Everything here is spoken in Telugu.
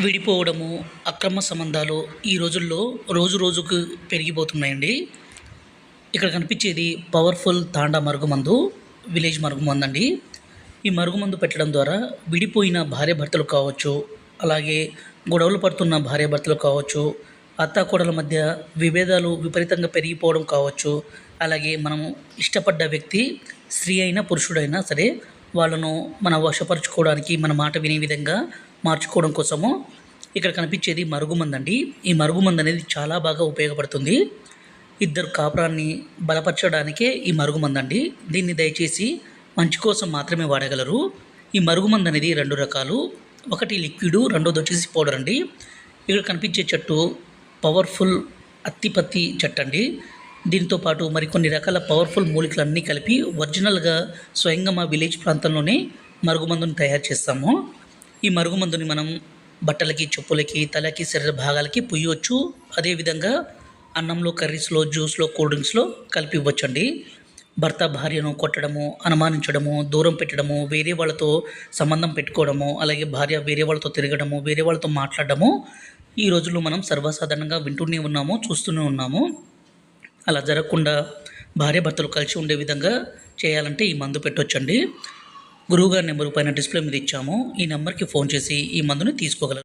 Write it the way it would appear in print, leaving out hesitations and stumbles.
విడిపోవడము, అక్రమ సంబంధాలు ఈ రోజుల్లో రోజు రోజుకు పెరిగిపోతున్నాయండి. ఇక్కడ కనిపించేది పవర్‌ఫుల్ తాండా మరుగుమందు, విలేజ్ మరుగుమందండి. ఈ మరుగుమందు పెట్టడం ద్వారా విడిపోయిన భార్యాభర్తలు కావచ్చు, అలాగే గొడవలు పడుతున్న భార్యాభర్తలు కావచ్చు, అత్తాకోడళ్ళ మధ్య విభేదాలు విపరీతంగా పెరిగిపోవడం కావచ్చు, అలాగే మనము ఇష్టపడ్డ వ్యక్తి స్త్రీ అయినా, పురుషుడైనా సరే వాళ్ళను మన వశపరుచుకోవడానికి, మన మాట వినే విధంగా మార్చుకోవడం కోసము ఇక్కడ కనిపించేది మరుగుమందండి. ఈ మరుగుమందనేది చాలా బాగా ఉపయోగపడుతుంది. ఇద్దరు కాపురాన్ని బలపరచడానికే ఈ మరుగుమందండి. దీన్ని దయచేసి మంచి కోసం మాత్రమే వాడగలరు. ఈ మరుగుమందనేది 2 రకాలు. ఒకటి లిక్విడు, రెండోదొచ్చేసి పౌడర్ అండి. ఇక్కడ కనిపించే చెట్టు పవర్‌ఫుల్ అత్తిపత్తి చెట్టండి. దీంతో పాటు మరికొన్ని రకాల పవర్‌ఫుల్ మూలికలన్నీ కలిపి ఒరిజినల్‌గా స్వయంగా మా విలేజ్ ప్రాంతంలోనే మరుగుమందుని తయారు చేస్తాము. ఈ మరుగుమందుని మనం బట్టలకి, చెప్పులకి, తలకి, శరీర భాగాలకి పుయ్యొచ్చు. అదేవిధంగా అన్నంలో, కర్రీస్‌లో, జ్యూస్‌లో, కూల్ డ్రింక్స్‌లో కలిపి ఇవ్వచ్చండి. భర్త భార్యను కొట్టడము, అనుమానించడము, దూరం పెట్టడము, వేరే వాళ్ళతో సంబంధం పెట్టుకోవడము, అలాగే భార్య వేరే వాళ్ళతో తిరగడము, వేరే వాళ్ళతో మాట్లాడడము ఈ రోజుల్లో మనం సర్వసాధారణంగా వింటూనే ఉన్నాము, చూస్తూనే ఉన్నాము. అలా జరగకుండా భార్యాభర్తలు కలిసి ఉండే విధంగా చేయాలంటే ఈ మందు పెట్టొచ్చండి. గురువుగారి నెంబరు పైన డిస్ప్లే మీద ఇచ్చాము. ఈ నెంబర్‌కి ఫోన్ చేసి ఈ మందుని తీసుకోగలరు.